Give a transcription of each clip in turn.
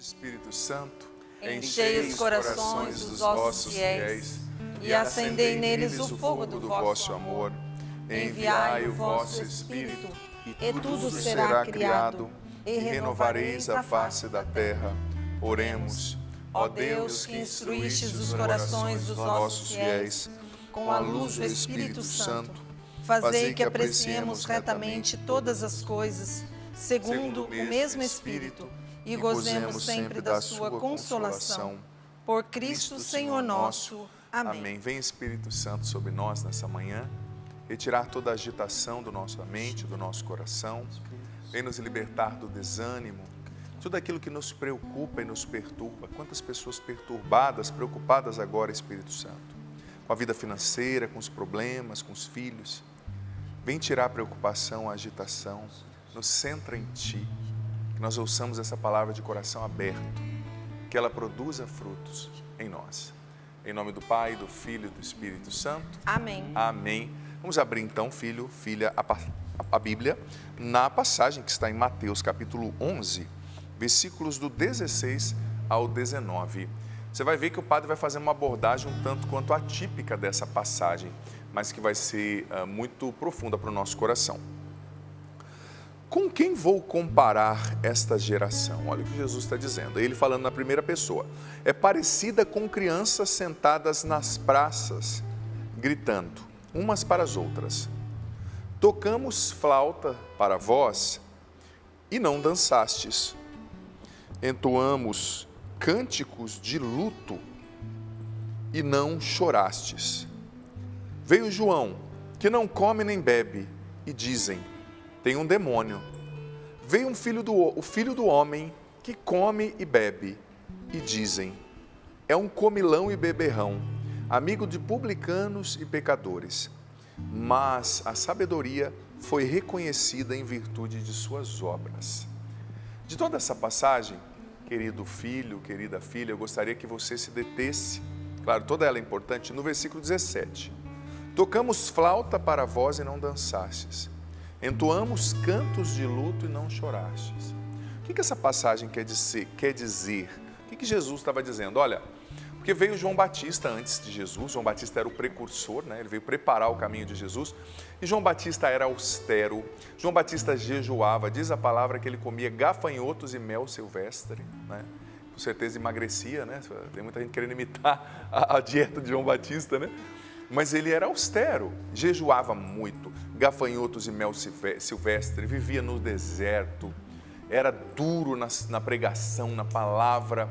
Espírito Santo, enchei os corações dos vossos fiéis e acendei neles o fogo do vosso amor. Enviai o vosso Espírito, e tudo será criado, e renovareis a face da terra. Oremos. Ó Deus, que instruístes os corações dos vossos fiéis com a luz do Espírito Santo, fazei que apreciemos retamente todas as coisas, segundo o mesmo Espírito, e gozemos sempre da sua consolação. Por Cristo Senhor nosso. Amém. Amém. Vem Espírito Santo sobre nós nessa manhã, retirar toda a agitação do nossa mente, do nosso coração. Vem nos libertar do desânimo, tudo aquilo que nos preocupa e nos perturba. Quantas pessoas perturbadas, preocupadas agora, Espírito Santo, com a vida financeira, com os problemas, com os filhos. Vem tirar a preocupação, a agitação, nos centra em Ti, que nós ouçamos essa palavra de coração aberto, que ela produza frutos em nós. Em nome do Pai, do Filho e do Espírito Santo. Amém. Amém. Vamos abrir então, filho, filha, a Bíblia, na passagem que está em Mateus capítulo 11, versículos do 16 ao 19. Você vai ver que o padre vai fazer uma abordagem um tanto quanto atípica dessa passagem, mas que vai ser muito profunda para o nosso coração. Com quem vou comparar esta geração? Olha o que Jesus está dizendo. Ele falando na primeira pessoa. É parecida com crianças sentadas nas praças, gritando umas para as outras. Tocamos flauta para vós e não dançastes. Entoamos cânticos de luto e não chorastes. Veio João, que não come nem bebe, e dizem: tem um demônio. Veio o filho do homem, que come e bebe, e dizem: é um comilão e beberrão, amigo de publicanos e pecadores. Mas a sabedoria foi reconhecida em virtude de suas obras. De toda essa passagem, querido filho, querida filha, eu gostaria que você se detesse, claro, toda ela é importante, no versículo 17. Tocamos flauta para vós e não dançastes. Entoamos cantos de luto e não chorastes. O que essa passagem quer dizer? O que Jesus estava dizendo? Olha, porque veio João Batista antes de Jesus. João Batista era o precursor, né? Ele veio preparar o caminho de Jesus. E João Batista era austero. João Batista jejuava. Diz a palavra que ele comia gafanhotos e mel silvestre, né? Com certeza emagrecia, né? Tem muita gente querendo imitar a dieta de João Batista, né? Mas ele era austero, jejuava muito, gafanhotos e mel silvestre, vivia no deserto, era duro na pregação, na palavra.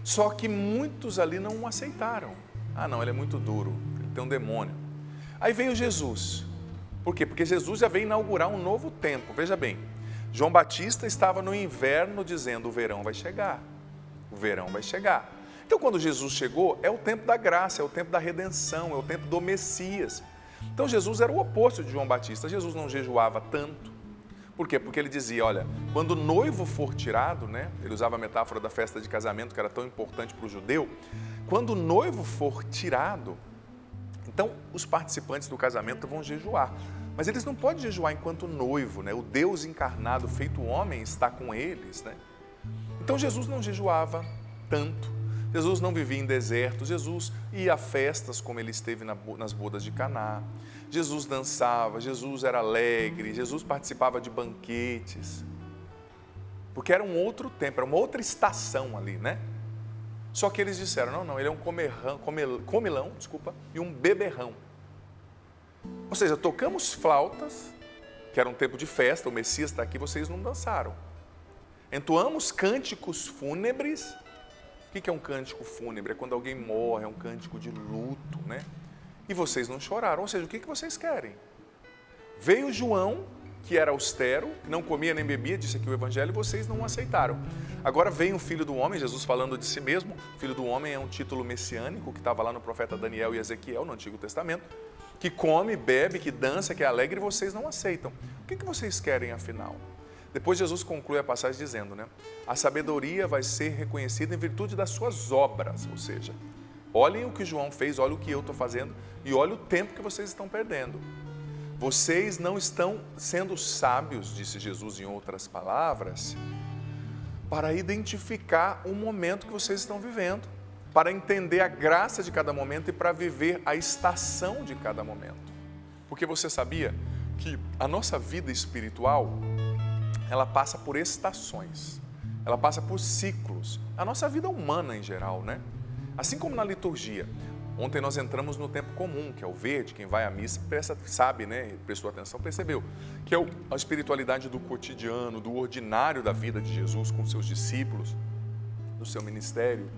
Só que muitos ali não o aceitaram. Ah não, ele é muito duro, ele tem um demônio. Aí veio Jesus. Por quê? Porque Jesus já veio inaugurar um novo tempo. Veja bem, João Batista estava no inverno dizendo: o verão vai chegar, o verão vai chegar. Então, quando Jesus chegou, é o tempo da graça, é o tempo da redenção, é o tempo do Messias. Então, Jesus era o oposto de João Batista. Jesus não jejuava tanto. Por quê? Porque ele dizia, olha, quando o noivo for tirado, né? Ele usava a metáfora da festa de casamento, que era tão importante para o judeu. Quando o noivo for tirado, então os participantes do casamento vão jejuar. Mas eles não podem jejuar enquanto noivo, né? O Deus encarnado, feito homem, está com eles, né? Então, Jesus não jejuava tanto. Jesus não vivia em desertos, Jesus ia a festas como ele esteve nas bodas de Caná. Jesus dançava, Jesus era alegre, Jesus participava de banquetes. Porque era um outro tempo, era uma outra estação ali, né? Só que eles disseram, não, ele é um comilão, e um beberrão. Ou seja, tocamos flautas, que era um tempo de festa, o Messias está aqui, vocês não dançaram. Entoamos cânticos fúnebres. O que é um cântico fúnebre? É quando alguém morre, é um cântico de luto, né? E vocês não choraram, ou seja, o que vocês querem? Veio João, que era austero, que não comia nem bebia, disse aqui o Evangelho, e vocês não o aceitaram. Agora vem o Filho do Homem, Jesus falando de si mesmo. Filho do Homem é um título messiânico que estava lá no profeta Daniel e Ezequiel, no Antigo Testamento, que come, bebe, que dança, que é alegre, e vocês não aceitam. O que vocês querem afinal? Depois Jesus conclui a passagem dizendo, né? A sabedoria vai ser reconhecida em virtude das suas obras, ou seja, olhem o que João fez, olhem o que eu estou fazendo e olhem o tempo que vocês estão perdendo. Vocês não estão sendo sábios, disse Jesus em outras palavras, para identificar o momento que vocês estão vivendo, para entender a graça de cada momento e para viver a estação de cada momento. Porque você sabia que a nossa vida espiritual, ela passa por estações, ela passa por ciclos, a nossa vida humana em geral, né? Assim como na liturgia. Ontem nós entramos no tempo comum, que é o verde, quem vai à missa sabe, né? Prestou atenção, percebeu, que é a espiritualidade do cotidiano, do ordinário da vida de Jesus com seus discípulos, do seu ministério.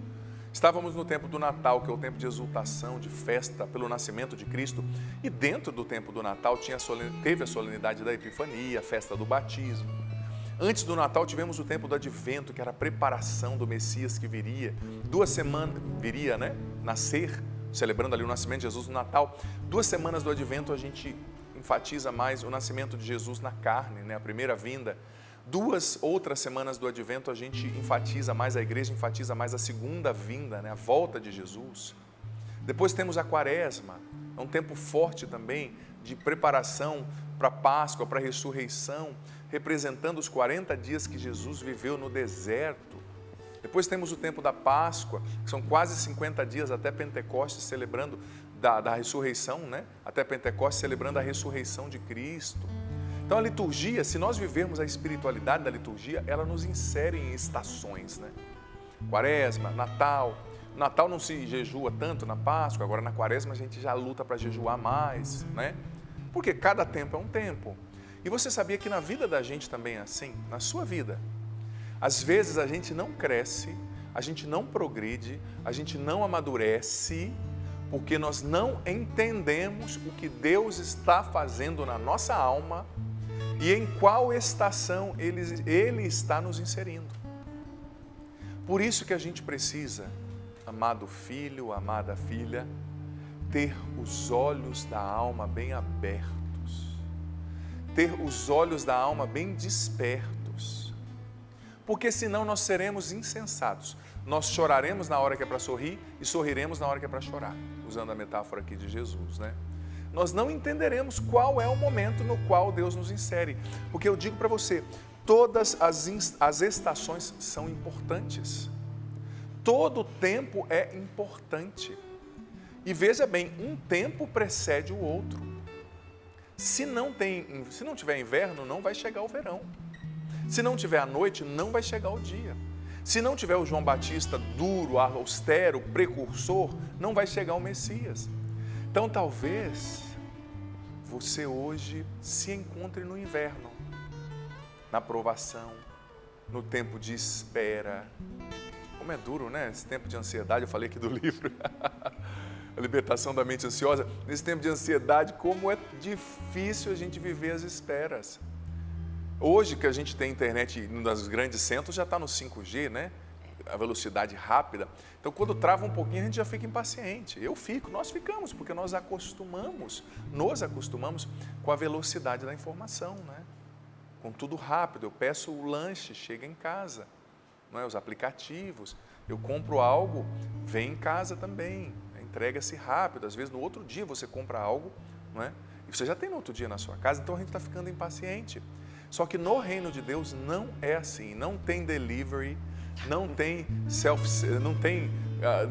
Estávamos no tempo do Natal, que é o tempo de exultação, de festa pelo nascimento de Cristo, e dentro do tempo do Natal teve a solenidade da Epifania, a festa do batismo. Antes do Natal tivemos o tempo do Advento, que era a preparação do Messias que viria. 2 semanas, viria, né? Nascer, celebrando ali o nascimento de Jesus no Natal. 2 semanas do Advento a gente enfatiza mais o nascimento de Jesus na carne, né? A primeira vinda. 2 outras semanas do Advento a gente enfatiza mais, a igreja enfatiza mais a segunda vinda, né? A volta de Jesus. Depois temos a Quaresma, é um tempo forte também de preparação para a Páscoa, para a ressurreição, representando os 40 dias que Jesus viveu no deserto. Depois temos o tempo da Páscoa, que são quase 50 dias até Pentecostes, celebrando da ressurreição, né? Até Pentecostes, celebrando a ressurreição de Cristo. Então a liturgia, se nós vivermos a espiritualidade da liturgia, ela nos insere em estações, né? Quaresma, Natal. Natal não se jejua tanto na Páscoa, agora na Quaresma a gente já luta para jejuar mais, né? Porque cada tempo é um tempo. E você sabia que na vida da gente também é assim? Na sua vida. Às vezes a gente não cresce, a gente não progride, a gente não amadurece, porque nós não entendemos o que Deus está fazendo na nossa alma e em qual estação Ele está nos inserindo. Por isso que a gente precisa, amado filho, amada filha, ter os olhos da alma bem abertos, ter os olhos da alma bem despertos, porque senão nós seremos insensatos. Nós choraremos na hora que é para sorrir e sorriremos na hora que é para chorar, usando a metáfora aqui de Jesus, né? Nós não entenderemos qual é o momento no qual Deus nos insere, porque eu digo para você, todas as estações são importantes, todo tempo é importante, e veja bem, um tempo precede o outro. Se não tiver inverno, não vai chegar o verão. Se não tiver a noite, não vai chegar o dia. Se não tiver o João Batista duro, austero, precursor, não vai chegar o Messias. Então talvez você hoje se encontre no inverno, na provação, no tempo de espera. Como é duro, né? Esse tempo de ansiedade, eu falei aqui do livro, A Libertação da Mente Ansiosa. Nesse tempo de ansiedade, como é difícil a gente viver as esperas. Hoje que a gente tem internet nos grandes centros, já está no 5G, né? A velocidade rápida. Então, quando trava um pouquinho, a gente já fica impaciente. Nós ficamos, porque nos acostumamos com a velocidade da informação, né? Com tudo rápido. Eu peço o lanche, chega em casa, não é? Os aplicativos. Eu compro algo, vem em casa também. Entrega-se rápido. Às vezes, no outro dia, você compra algo, não é? E você já tem no outro dia na sua casa, então a gente está ficando impaciente. Só que no reino de Deus não é assim. Não tem delivery, não tem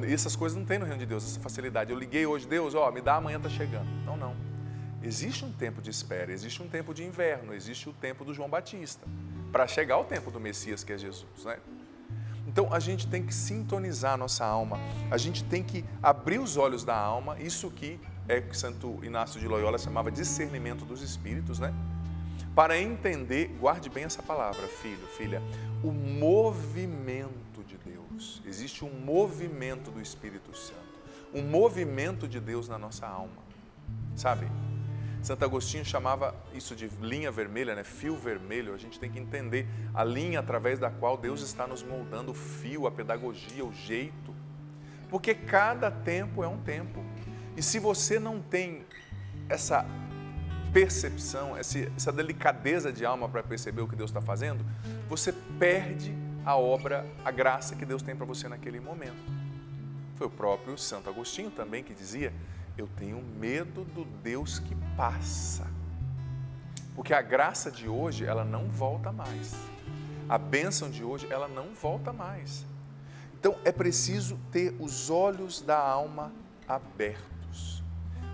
essas coisas não tem no reino de Deus, essa facilidade. Eu liguei hoje, Deus, me dá, amanhã está chegando. Não. Existe um tempo de espera, existe um tempo de inverno, existe o tempo do João Batista, para chegar o tempo do Messias, que é Jesus, né? Então, a gente tem que sintonizar a nossa alma, a gente tem que abrir os olhos da alma, isso que Santo Inácio de Loyola chamava discernimento dos espíritos, né? Para entender, guarde bem essa palavra, filho, filha, o movimento de Deus. Existe um movimento do Espírito Santo, um movimento de Deus na nossa alma, sabe? Santo Agostinho chamava isso de linha vermelha, né? Fio vermelho. A gente tem que entender a linha através da qual Deus está nos moldando, o fio, a pedagogia, o jeito. Porque cada tempo é um tempo. E se você não tem essa percepção, essa delicadeza de alma para perceber o que Deus está fazendo, você perde a obra, a graça que Deus tem para você naquele momento. Foi o próprio Santo Agostinho também que dizia: eu tenho medo do Deus que passa, porque a graça de hoje, ela não volta mais. A bênção de hoje, ela não volta mais. Então, é preciso ter os olhos da alma abertos,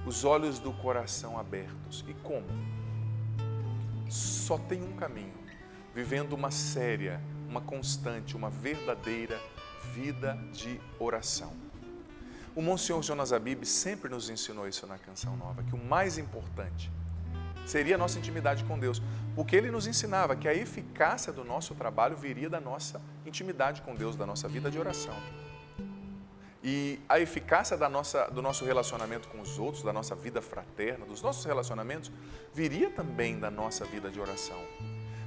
os olhos do coração abertos. E como? Só tem um caminho, vivendo uma séria, uma constante, uma verdadeira vida de oração. O Monsenhor Jonas Abib sempre nos ensinou isso na Canção Nova, que o mais importante seria a nossa intimidade com Deus, porque ele nos ensinava que a eficácia do nosso trabalho viria da nossa intimidade com Deus, da nossa vida de oração. E a eficácia do nosso relacionamento com os outros, da nossa vida fraterna, dos nossos relacionamentos, viria também da nossa vida de oração.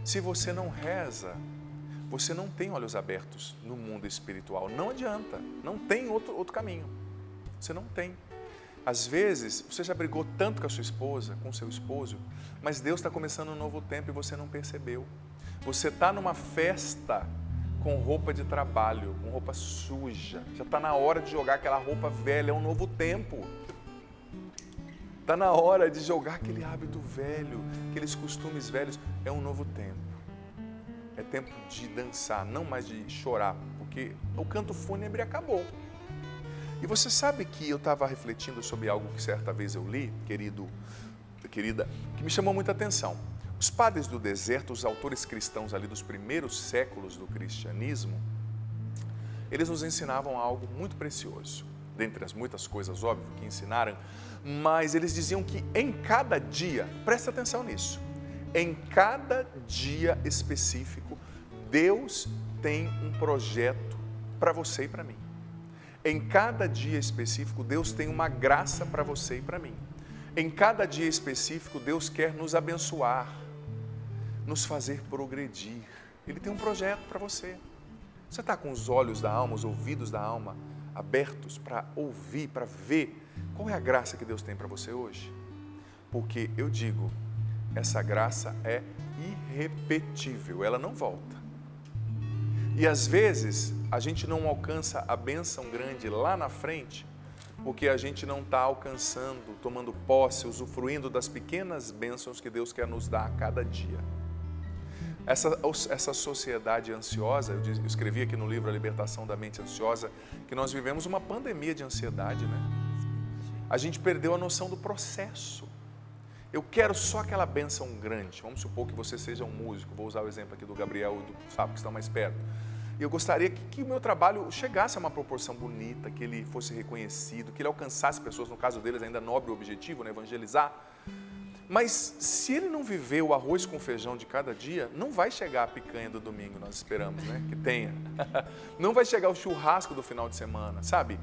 Se você não reza, você não tem olhos abertos no mundo espiritual. Não adianta, não tem outro caminho. Você não tem. Às vezes, você já brigou tanto com a sua esposa, com o seu esposo, mas Deus está começando um novo tempo e você não percebeu. Você está numa festa com roupa de trabalho, com roupa suja. Já está na hora de jogar aquela roupa velha, é um novo tempo. Está na hora de jogar aquele hábito velho, aqueles costumes velhos, é um novo tempo. É tempo de dançar, não mais de chorar, porque o canto fúnebre acabou. E você sabe que eu estava refletindo sobre algo que certa vez eu li, querida, que me chamou muita atenção. Os padres do deserto, os autores cristãos ali dos primeiros séculos do cristianismo, eles nos ensinavam algo muito precioso. Dentre as muitas coisas, óbvio, que ensinaram, mas eles diziam que em cada dia, presta atenção nisso, em cada dia específico, Deus tem um projeto para você e para mim. Em cada dia específico, Deus tem uma graça para você e para mim. Em cada dia específico, Deus quer nos abençoar, nos fazer progredir. Ele tem um projeto para você. Você está com os olhos da alma, os ouvidos da alma abertos para ouvir, para ver qual é a graça que Deus tem para você hoje? Porque eu digo, essa graça é irrepetível, ela não volta. E às vezes a gente não alcança a bênção grande lá na frente, porque a gente não está alcançando, tomando posse, usufruindo das pequenas bênçãos que Deus quer nos dar a cada dia. Essa sociedade ansiosa, eu escrevi aqui no livro A Libertação da Mente Ansiosa, que nós vivemos uma pandemia de ansiedade, né? A gente perdeu a noção do processo. Eu quero só aquela bênção grande. Vamos supor que você seja um músico, vou usar o exemplo aqui do Gabriel e do Fábio, que estão mais perto. E eu gostaria que o meu trabalho chegasse a uma proporção bonita, que ele fosse reconhecido, que ele alcançasse pessoas, no caso deles ainda nobre o objetivo, né, evangelizar. Mas se ele não viver o arroz com feijão de cada dia, não vai chegar a picanha do domingo, nós esperamos, né, que tenha. Não vai chegar o churrasco do final de semana, sabe?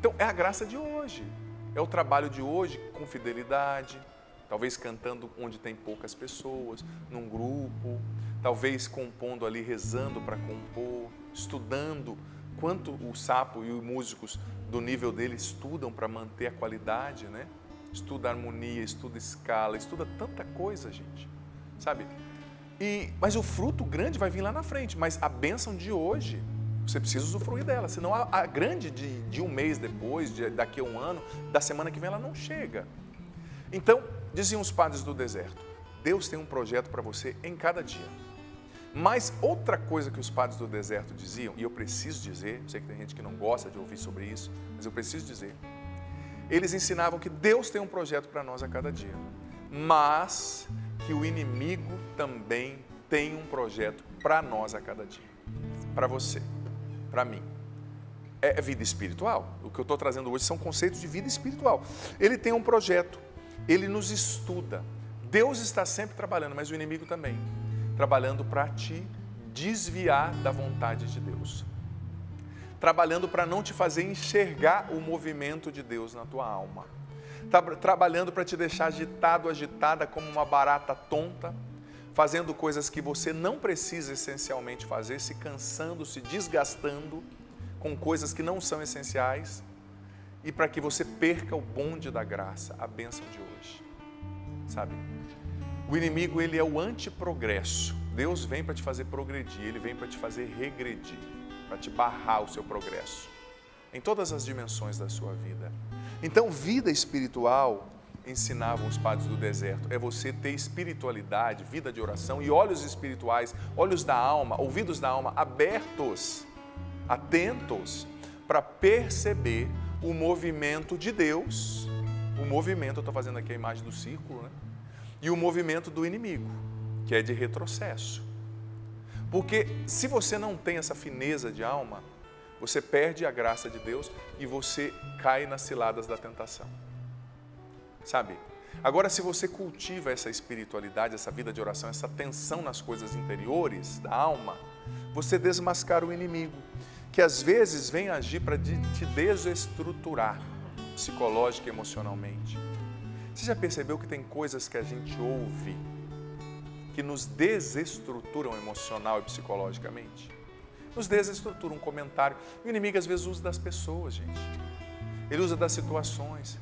Então é a graça de hoje, é o trabalho de hoje com fidelidade, talvez cantando onde tem poucas pessoas, num grupo, talvez compondo ali, rezando para compor, estudando quanto o Sapo e os músicos do nível dele estudam para manter a qualidade, né? Estuda harmonia, estuda escala, estuda tanta coisa, gente, sabe? Mas o fruto grande vai vir lá na frente, mas a bênção de hoje, você precisa usufruir dela, senão a grande de um mês depois, daqui a um ano, da semana que vem, ela não chega. Então, diziam os padres do deserto, Deus tem um projeto para você em cada dia. Mas outra coisa que os padres do deserto diziam, e eu preciso dizer, sei que tem gente que não gosta de ouvir sobre isso, mas eu preciso dizer, eles ensinavam que Deus tem um projeto para nós a cada dia, mas que o inimigo também tem um projeto para nós a cada dia, para você, para mim. É vida espiritual, o que eu estou trazendo hoje são conceitos de vida espiritual. Ele tem um projeto, ele nos estuda, Deus está sempre trabalhando, mas o inimigo também, trabalhando para te desviar da vontade de Deus. Trabalhando para não te fazer enxergar o movimento de Deus na tua alma. Trabalhando para te deixar agitado, agitada como uma barata tonta, fazendo coisas que você não precisa essencialmente fazer, se cansando, se desgastando com coisas que não são essenciais e para que você perca o bonde da graça, a bênção de hoje. Sabe? O inimigo, ele é o antiprogresso. Deus vem para te fazer progredir, ele vem para te fazer regredir, para te barrar o seu progresso, em todas as dimensões da sua vida. Então, vida espiritual ensinavam os padres do deserto. É você ter espiritualidade, vida de oração e olhos espirituais, olhos da alma, ouvidos da alma abertos, atentos, para perceber o movimento de Deus. O movimento, eu estou fazendo aqui a imagem do círculo, né? E o movimento do inimigo, que é de retrocesso. Porque se você não tem essa fineza de alma, você perde a graça de Deus e você cai nas ciladas da tentação. Sabe? Agora, se você cultiva essa espiritualidade, essa vida de oração, essa atenção nas coisas interiores da alma, você desmascara o inimigo, que às vezes vem agir para te desestruturar psicológica e emocionalmente. Você já percebeu que tem coisas que a gente ouve que nos desestruturam emocional e psicologicamente? Nos desestrutura um comentário. O inimigo às vezes usa das pessoas, gente. Ele usa das situações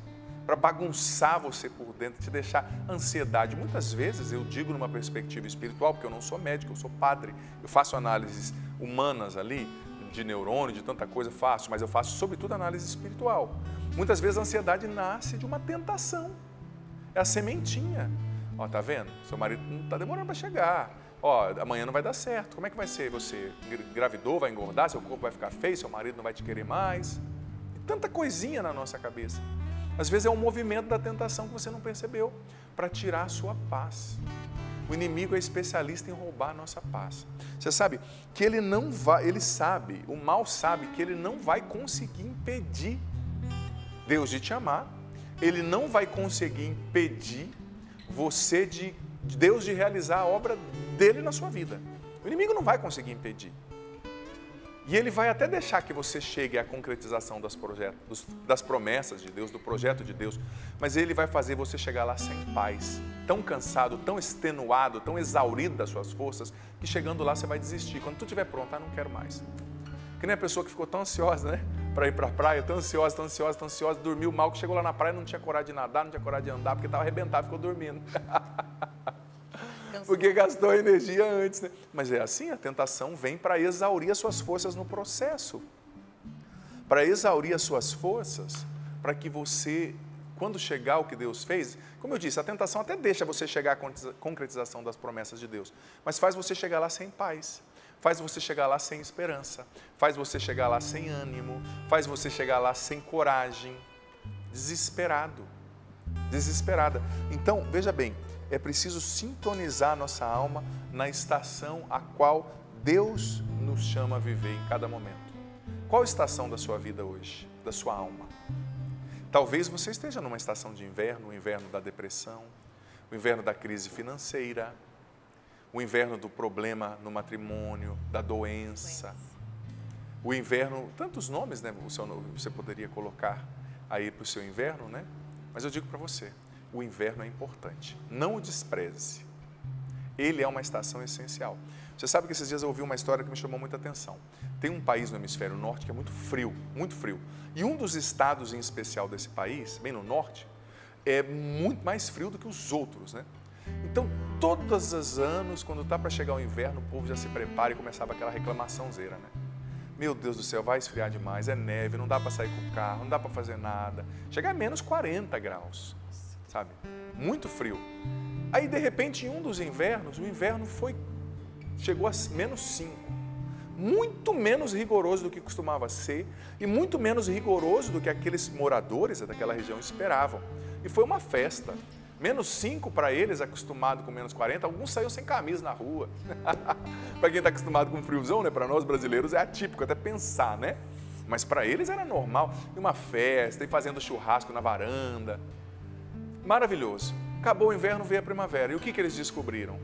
para bagunçar você por dentro, te deixar ansiedade. Muitas vezes eu digo numa perspectiva espiritual, porque eu não sou médico, eu sou padre. Eu faço análises humanas ali, de neurônio, de tanta coisa, faço, mas eu faço sobretudo análise espiritual. Muitas vezes a ansiedade nasce de uma tentação. É a sementinha. Ó, tá vendo? Seu marido não tá demorando para chegar. Ó, amanhã não vai dar certo. Como é que vai ser? Você engravidou, vai engordar, seu corpo vai ficar feio, seu marido não vai te querer mais. E tanta coisinha na nossa cabeça. Às vezes é um movimento da tentação que você não percebeu, para tirar a sua paz. O inimigo é especialista em roubar a nossa paz. Você sabe que ele não vai, ele sabe, o mal sabe que ele não vai conseguir impedir Deus de te amar. Ele não vai conseguir impedir você de Deus de realizar a obra dele na sua vida. O inimigo não vai conseguir impedir. E ele vai até deixar que você chegue à concretização das promessas de Deus, do projeto de Deus, mas ele vai fazer você chegar lá sem paz, tão cansado, tão extenuado, tão exaurido das suas forças, que chegando lá você vai desistir. Quando tu estiver pronto, não quero mais. Que nem a pessoa que ficou tão ansiosa, né? Para ir para a praia, tão ansiosa, dormiu mal, que chegou lá na praia, não tinha coragem de nadar, não tinha coragem de andar, porque estava arrebentado, ficou dormindo. Porque gastou a energia antes, né? Mas é assim, a tentação vem para exaurir as suas forças no processo. Para exaurir as suas forças, para que você, quando chegar o que Deus fez, como eu disse, a tentação até deixa você chegar à concretização das promessas de Deus, mas faz você chegar lá sem paz. Faz você chegar lá sem esperança, faz você chegar lá sem ânimo, faz você chegar lá sem coragem, desesperada. Então, veja bem, é preciso sintonizar nossa alma na estação a qual Deus nos chama a viver em cada momento. Qual estação da sua vida hoje, da sua alma? Talvez você esteja numa estação de inverno, o inverno da depressão, o inverno da crise financeira, o inverno do problema no matrimônio, da doença, o inverno, tantos nomes, né? Você poderia colocar aí para o seu inverno, né? Mas eu digo para você, o inverno é importante, não o despreze. Ele é uma estação essencial. Você sabe que esses dias eu ouvi uma história que me chamou muita atenção. Tem um país no hemisfério norte que é muito frio, e um dos estados em especial desse país, bem no norte, é muito mais frio do que os outros, né? Então, todos os anos, quando está para chegar o inverno, o povo já se prepara e começava aquela reclamaçãozeira, né? Meu Deus do céu, vai esfriar demais, é neve, não dá para sair com o carro, não dá para fazer nada. Chega a menos 40 graus, sabe? Muito frio. Aí, de repente, em um dos invernos, o inverno chegou a menos 5. Muito menos rigoroso do que costumava ser e muito menos rigoroso do que aqueles moradores daquela região esperavam. E foi uma festa. Menos 5 para eles, acostumado com menos 40, alguns saíram sem camisa na rua. Para quem está acostumado com friozão, né? Para nós brasileiros é atípico até pensar, né? Mas para eles era normal. E uma festa, e fazendo churrasco na varanda. Maravilhoso. Acabou o inverno, veio a primavera. E o que eles descobriram?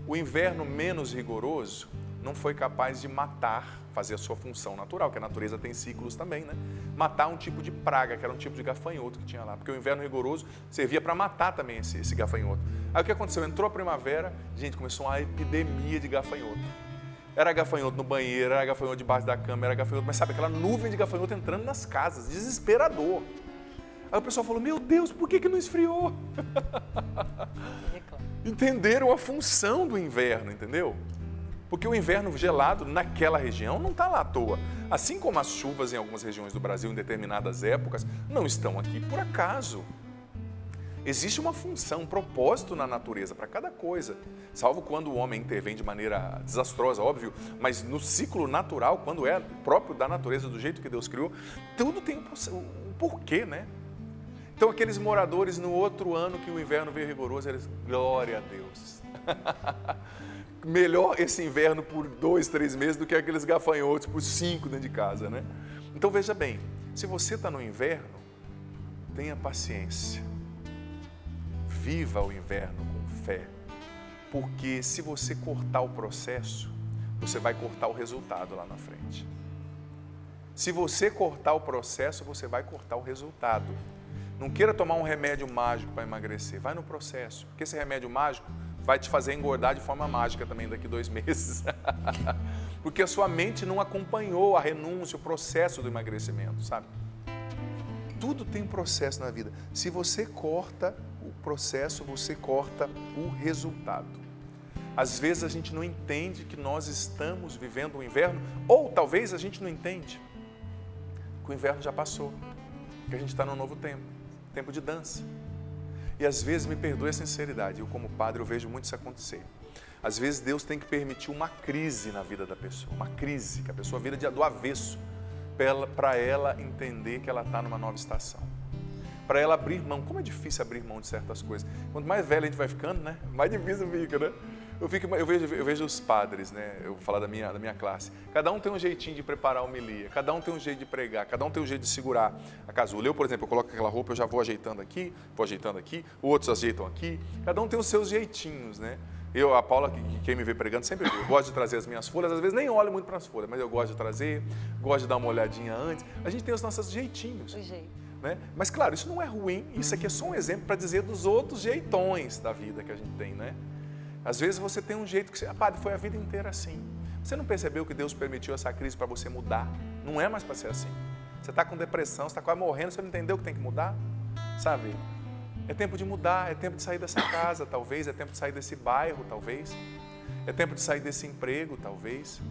O inverno menos rigoroso não foi capaz de matar, fazer a sua função natural, que a natureza tem ciclos também, né? Matar um tipo de praga, que era um tipo de gafanhoto que tinha lá, porque o inverno rigoroso servia para matar também esse gafanhoto. Aí o que aconteceu? Entrou a primavera, gente, começou uma epidemia de gafanhoto. Era gafanhoto no banheiro, era gafanhoto debaixo da cama, era gafanhoto, mas sabe, aquela nuvem de gafanhoto entrando nas casas, desesperador. Aí o pessoal falou, meu Deus, por que não esfriou? Entenderam a função do inverno, entendeu? Porque o inverno gelado naquela região não está lá à toa. Assim como as chuvas em algumas regiões do Brasil em determinadas épocas não estão aqui por acaso. Existe uma função, um propósito na natureza para cada coisa, salvo quando o homem intervém de maneira desastrosa, óbvio, mas no ciclo natural, quando é próprio da natureza, do jeito que Deus criou, tudo tem um porquê, né? Então aqueles moradores no outro ano que o inverno veio rigoroso, eles, glória a Deus. Melhor esse inverno por 2, 3 meses do que aqueles gafanhotos por 5 dentro de casa, né? Então veja bem, se você está no inverno, tenha paciência. Viva o inverno com fé, porque se você cortar o processo, você vai cortar o resultado lá na frente. Se você cortar o processo, você vai cortar o resultado. Não queira tomar um remédio mágico para emagrecer, vai no processo, porque esse remédio mágico vai te fazer engordar de forma mágica também daqui 2 meses. Porque a sua mente não acompanhou a renúncia, o processo do emagrecimento, sabe? Tudo tem um processo na vida. Se você corta o processo, você corta o resultado. Às vezes a gente não entende que nós estamos vivendo o inverno, ou talvez a gente não entende que o inverno já passou, que a gente está num novo tempo, tempo de dança. E às vezes, me perdoe a sinceridade, eu como padre eu vejo muito isso acontecer. Às vezes Deus tem que permitir uma crise na vida da pessoa, uma crise, que a pessoa vira do avesso, para ela entender que ela está numa nova estação. Para ela abrir mão. Como é difícil abrir mão de certas coisas. Quanto mais velho a gente vai ficando, né? Mais difícil fica, né? Eu vejo os padres, né? Eu vou falar da minha classe. Cada um tem um jeitinho de preparar a homilia, cada um tem um jeito de pregar, cada um tem um jeito de segurar a casula. Eu, por exemplo, eu coloco aquela roupa, eu já vou ajeitando aqui, outros ajeitam aqui. Cada um tem os seus jeitinhos, né? A Paula, quem me vê pregando, sempre eu gosto de trazer as minhas folhas, às vezes nem olho muito para as folhas, mas eu gosto de trazer, gosto de dar uma olhadinha antes. A gente tem os nossos jeitinhos. O jeito. Né? Mas claro, isso não é ruim, isso aqui é só um exemplo para dizer dos outros jeitões da vida que a gente tem, né? Às vezes você tem um jeito que padre, foi a vida inteira assim. Você não percebeu que Deus permitiu essa crise para você mudar? Não é mais para ser assim. Você está com depressão, você está quase morrendo, você não entendeu que tem que mudar? Sabe? É tempo de mudar, é tempo de sair dessa casa, talvez, é tempo de sair desse bairro, talvez. É tempo de sair desse emprego, talvez.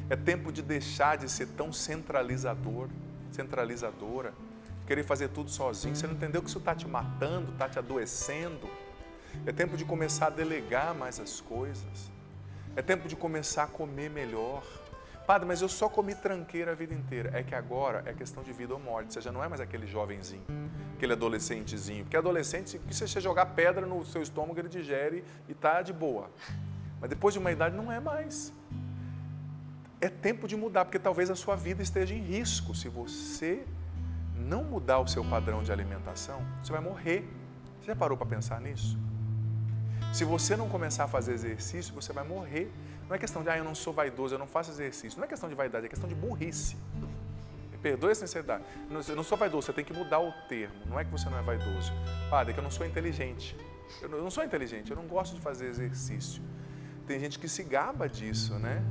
É tempo de deixar de ser tão centralizadora, querer fazer tudo sozinho. Você não entendeu que isso está te matando, está te adoecendo. É tempo de começar a delegar mais as coisas. É tempo de começar a comer melhor. Padre, mas eu só comi tranqueira a vida inteira. É que agora é questão de vida ou morte. Você já não é mais aquele jovenzinho, aquele adolescentezinho. Porque adolescente, se você jogar pedra no seu estômago, ele digere e está de boa. Mas depois de uma idade, não é mais. É tempo de mudar, porque talvez a sua vida esteja em risco. Se você não mudar o seu padrão de alimentação, você vai morrer. Você já parou para pensar nisso? Se você não começar a fazer exercício, você vai morrer. Não é questão de, eu não sou vaidoso, eu não faço exercício. Não é questão de vaidade, é questão de burrice. Me perdoe a sinceridade. Eu não sou vaidoso, você tem que mudar o termo. Não é que você não é vaidoso. Padre, é que eu não sou inteligente. Eu não sou inteligente, eu não gosto de fazer exercício. Tem gente que se gaba disso, né?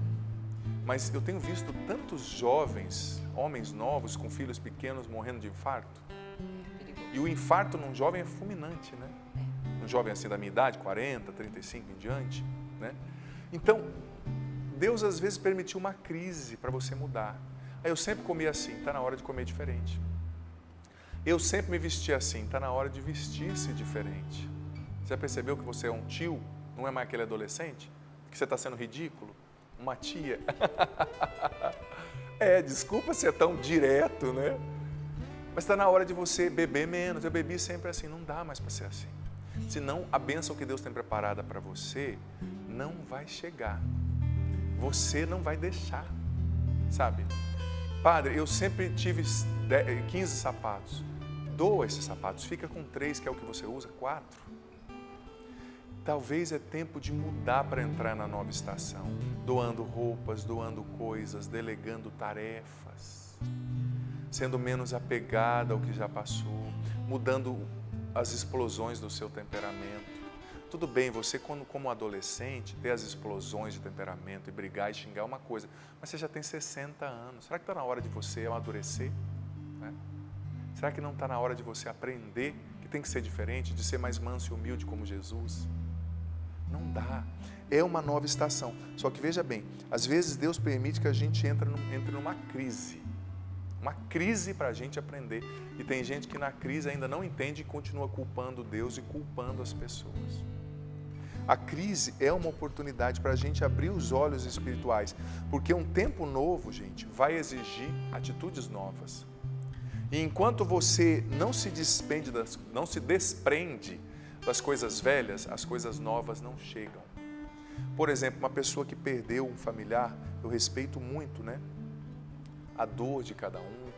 Mas eu tenho visto tantos jovens, homens novos, com filhos pequenos, morrendo de infarto. E o infarto num jovem é fulminante, né? Um jovem assim da minha idade, 40, 35 em diante, né? Então, Deus às vezes permitiu uma crise para você mudar. Aí eu sempre comi assim, está na hora de comer diferente. Eu sempre me vesti assim, está na hora de vestir-se diferente. Você já percebeu que você é um tio, não é mais aquele adolescente? Que você está sendo ridículo? Uma tia? Desculpa ser tão direto, né? Mas está na hora de você beber menos. Eu bebi sempre assim, não dá mais para ser assim. Senão a bênção que Deus tem preparada para você não vai chegar. Você não vai deixar, sabe? Padre, eu sempre tive 15 sapatos. Doa esses sapatos, fica com 3, que é o que você usa, 4. Talvez é tempo de mudar para entrar na nova estação. Doando roupas, doando coisas, delegando tarefas. Sendo menos apegada ao que já passou, mudando as explosões do seu temperamento. Tudo bem, você como adolescente, ter as explosões de temperamento e brigar e xingar é uma coisa, mas você já tem 60 anos. Será que está na hora de você amadurecer? Né? Será que não está na hora de você aprender que tem que ser diferente, de ser mais manso e humilde como Jesus? Não dá. É uma nova estação. Só que veja bem, às vezes Deus permite que a gente entre numa crise. uma crise para a gente aprender. E tem gente que na crise ainda não entende e continua culpando Deus e culpando as pessoas. A crise é uma oportunidade para a gente abrir os olhos espirituais, porque um tempo novo, gente, vai exigir atitudes novas. E enquanto você não se desprende das coisas velhas, as coisas novas não chegam. Por exemplo, uma pessoa que perdeu um familiar, eu respeito muito, né? A dor de cada um,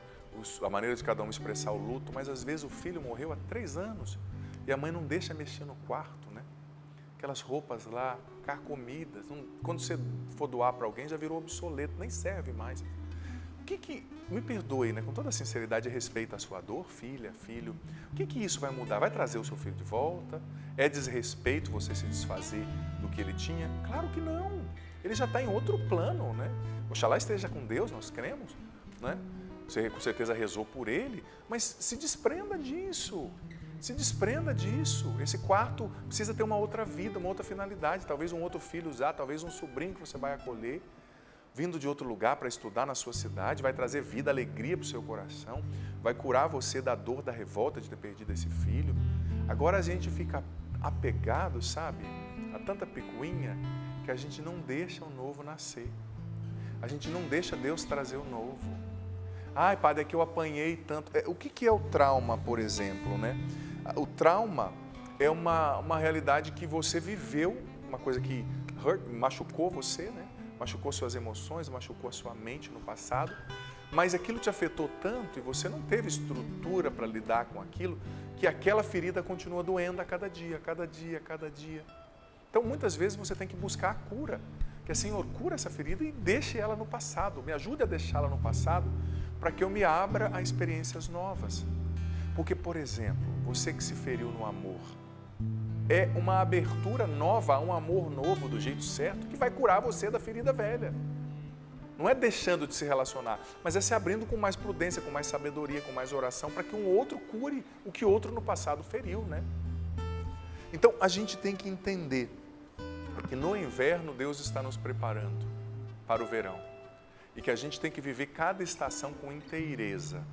a maneira de cada um expressar o luto, mas às vezes o filho morreu há 3 anos e a mãe não deixa mexer no quarto, né? Aquelas roupas lá, carcomidas, quando você for doar para alguém já virou obsoleto, nem serve mais. Me perdoe, né? Com toda a sinceridade e respeito à sua dor, filha, filho, o que isso vai mudar? Vai trazer o seu filho de volta? É desrespeito você se desfazer do que ele tinha? Claro que não. Ele já está em outro plano, né? Oxalá esteja com Deus, nós cremos, né? Você com certeza rezou por ele, mas se desprenda disso. Se desprenda disso. Esse quarto precisa ter uma outra vida, uma outra finalidade. Talvez um outro filho usar, talvez um sobrinho que você vai acolher, vindo de outro lugar para estudar na sua cidade, vai trazer vida, alegria para o seu coração, vai curar você da dor, da revolta de ter perdido esse filho. Agora a gente fica apegado, sabe, a tanta picuinha, que a gente não deixa o novo nascer. A gente não deixa Deus trazer o novo. Ai, padre, é que eu apanhei tanto. O que é o trauma, por exemplo, né? O trauma é uma realidade que você viveu, uma coisa que machucou você, né? Machucou suas emoções, machucou a sua mente no passado, mas aquilo te afetou tanto e você não teve estrutura para lidar com aquilo, que aquela ferida continua doendo a cada dia, cada dia, cada dia. Então, muitas vezes você tem que buscar a cura, que é, Senhor, cura essa ferida e deixe ela no passado, me ajude a deixá-la no passado, para que eu me abra a experiências novas. Porque, por exemplo, você que se feriu no amor, é uma abertura nova a um amor novo do jeito certo que vai curar você da ferida velha. Não é deixando de se relacionar, mas é se abrindo com mais prudência, com mais sabedoria, com mais oração, para que um outro cure o que outro no passado feriu, né? Então, a gente tem que entender que no inverno Deus está nos preparando para o verão e que a gente tem que viver cada estação com inteireza.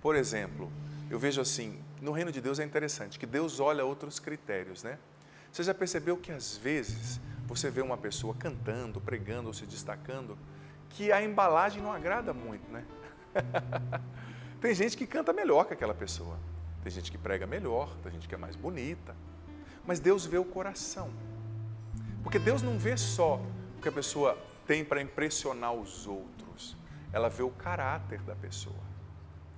Por exemplo, eu vejo assim, no reino de Deus é interessante, que Deus olha outros critérios, né? Você já percebeu que às vezes você vê uma pessoa cantando, pregando ou se destacando, que a embalagem não agrada muito, né? Tem gente que canta melhor que aquela pessoa, tem gente que prega melhor, tem gente que é mais bonita, mas Deus vê o coração. Porque Deus não vê só o que a pessoa tem para impressionar os outros, ela vê o caráter da pessoa,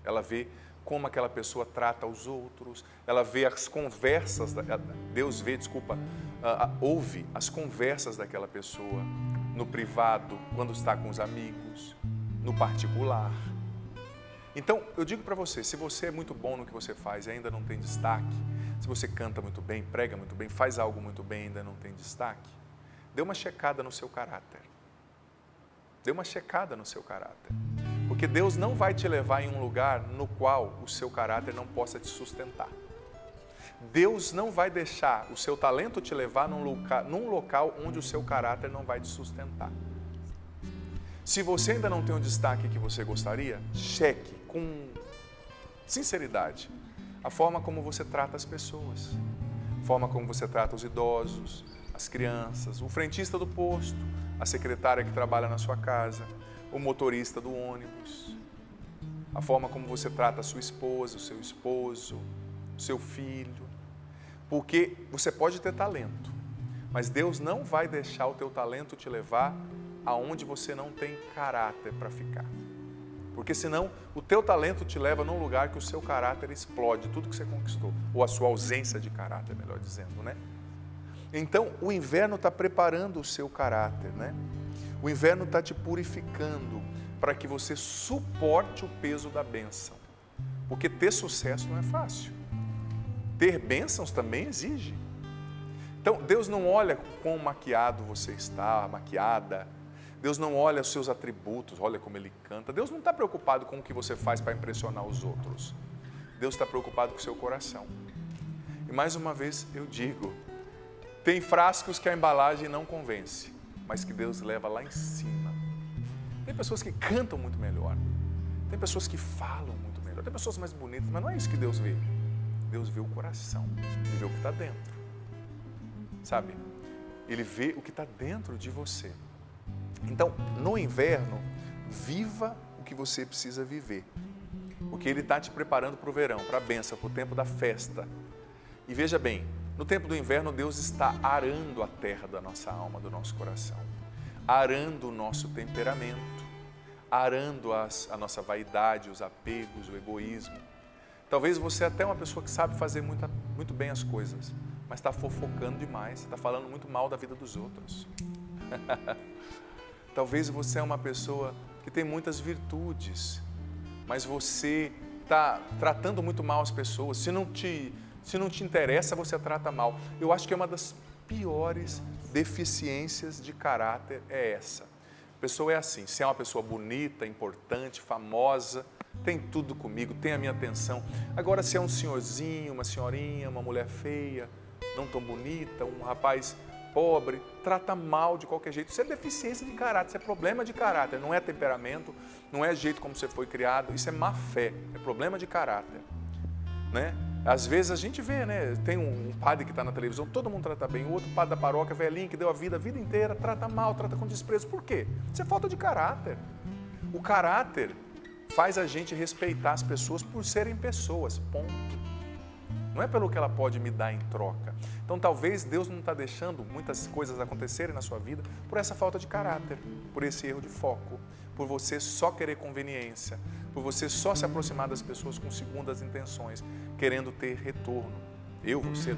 ela vê como aquela pessoa trata os outros, ela vê as conversas, Deus vê, ouve as conversas daquela pessoa no privado, quando está com os amigos, no particular. Então, eu digo para você, se você é muito bom no que você faz e ainda não tem destaque, se você canta muito bem, prega muito bem, faz algo muito bem e ainda não tem destaque, dê uma checada no seu caráter. Dê uma checada no seu caráter. Porque Deus não vai te levar em um lugar no qual o seu caráter não possa te sustentar. Deus não vai deixar o seu talento te levar num local onde o seu caráter não vai te sustentar. Se você ainda não tem o destaque que você gostaria, cheque com sinceridade a forma como você trata as pessoas, a forma como você trata os idosos, as crianças, o frentista do posto, a secretária que trabalha na sua casa, o motorista do ônibus, a forma como você trata a sua esposa, o seu esposo, o seu filho, porque você pode ter talento, mas Deus não vai deixar o teu talento te levar aonde você não tem caráter para ficar, porque senão o teu talento te leva num lugar que o seu caráter explode, tudo que você conquistou, ou a sua ausência de caráter, melhor dizendo, né? Então, o inverno está preparando o seu caráter, né? O inverno está te purificando para que você suporte o peso da bênção. Porque ter sucesso não é fácil. Ter bênçãos também exige. Então, Deus não olha quão maquiado você está, maquiada. Deus não olha os seus atributos, olha como Ele canta. Deus não está preocupado com o que você faz para impressionar os outros. Deus está preocupado com o seu coração. E mais uma vez eu digo, tem frascos que a embalagem não convence, mas que Deus leva lá em cima. Tem pessoas que cantam muito melhor, Tem pessoas que falam muito melhor, tem pessoas mais bonitas, mas não é isso que Deus vê. Deus vê o coração, Ele vê o que está dentro, sabe? Ele vê o que está dentro de você. Então, no inverno, viva o que você precisa viver. Porque Ele está te preparando para o verão, para a bênção, para o tempo da festa. E veja bem, no tempo do inverno, Deus está arando a terra da nossa alma, do nosso coração. Arando o nosso temperamento, arando a nossa vaidade, os apegos, o egoísmo. Talvez você até é uma pessoa que sabe fazer muito bem as coisas, mas está fofocando demais, está falando muito mal da vida dos outros. Talvez você é uma pessoa que tem muitas virtudes, mas você está tratando muito mal as pessoas. Se não te interessa, você trata mal. Eu acho que é uma das piores deficiências de caráter é essa. A pessoa é assim, se é uma pessoa bonita, importante, famosa, tem tudo comigo, tem a minha atenção. Agora, se é um senhorzinho, uma senhorinha, uma mulher feia, não tão bonita, um rapaz pobre, trata mal de qualquer jeito. Isso é deficiência de caráter, isso é problema de caráter, não é temperamento, não é jeito como você foi criado, isso é má fé, é problema de caráter, né? Às vezes a gente vê, né? Tem um padre que está na televisão, todo mundo trata bem, o outro padre da paróquia, velhinho, que deu a vida inteira, trata mal, trata com desprezo. Por quê? Isso é falta de caráter. O caráter faz a gente respeitar as pessoas por serem pessoas, ponto. Não é pelo que ela pode me dar em troca. Então talvez Deus não está deixando muitas coisas acontecerem na sua vida por essa falta de caráter, por esse erro de foco, por você só querer conveniência, por você só se aproximar das pessoas com segundas intenções, querendo ter retorno. Eu, você,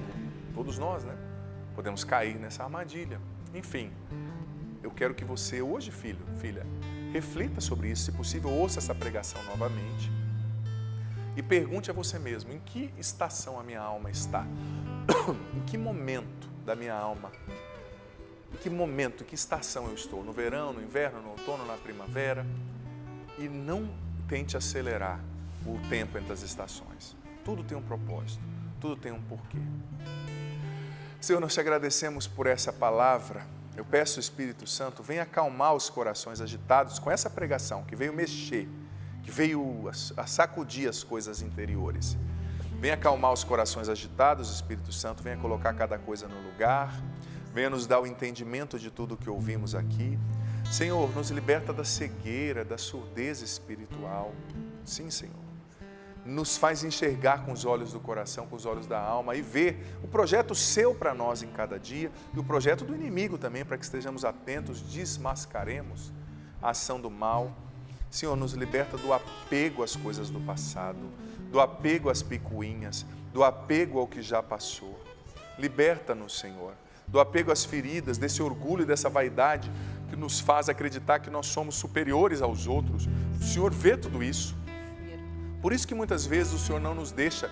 todos nós, né? Podemos cair nessa armadilha. Enfim, eu quero que você hoje, filha, reflita sobre isso, se possível, ouça essa pregação novamente e pergunte a você mesmo, em que estação a minha alma está? Em que momento da minha alma? Em que momento, em que estação eu estou? No verão, no inverno, no outono, na primavera? E não tente acelerar o tempo entre as estações. Tudo tem um propósito, tudo tem um porquê. Senhor, nós te agradecemos por essa palavra. Eu peço, Espírito Santo, venha acalmar os corações agitados com essa pregação que veio mexer, que veio a sacudir as coisas interiores. Venha acalmar os corações agitados, Espírito Santo, venha colocar cada coisa no lugar, venha nos dar o entendimento de tudo que ouvimos aqui. Senhor, nos liberta da cegueira, da surdez espiritual. Sim, Senhor. Nos faz enxergar com os olhos do coração, com os olhos da alma e ver o projeto seu para nós em cada dia e o projeto do inimigo também, para que estejamos atentos, desmascaremos a ação do mal. Senhor, nos liberta do apego às coisas do passado, do apego às picuinhas, do apego ao que já passou. Liberta-nos, Senhor, do apego às feridas, desse orgulho e dessa vaidade que nos faz acreditar que nós somos superiores aos outros. O Senhor vê tudo isso. Por isso que muitas vezes o Senhor não nos deixa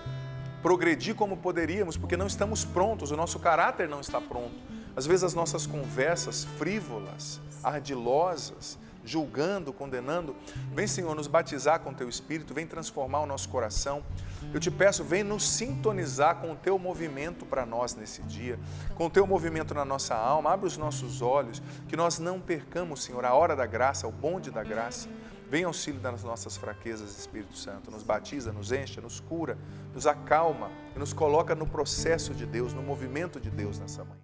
progredir como poderíamos, porque não estamos prontos, o nosso caráter não está pronto. Às vezes as nossas conversas frívolas, ardilosas, julgando, condenando, vem, Senhor, nos batizar com o Teu Espírito, vem transformar o nosso coração. Eu te peço, vem nos sintonizar com o Teu movimento para nós nesse dia, com o Teu movimento na nossa alma, abre os nossos olhos, que nós não percamos, Senhor, a hora da graça, o bonde da graça. Vem auxílio das nossas fraquezas, Espírito Santo, nos batiza, nos enche, nos cura, nos acalma e nos coloca no processo de Deus, no movimento de Deus nessa manhã.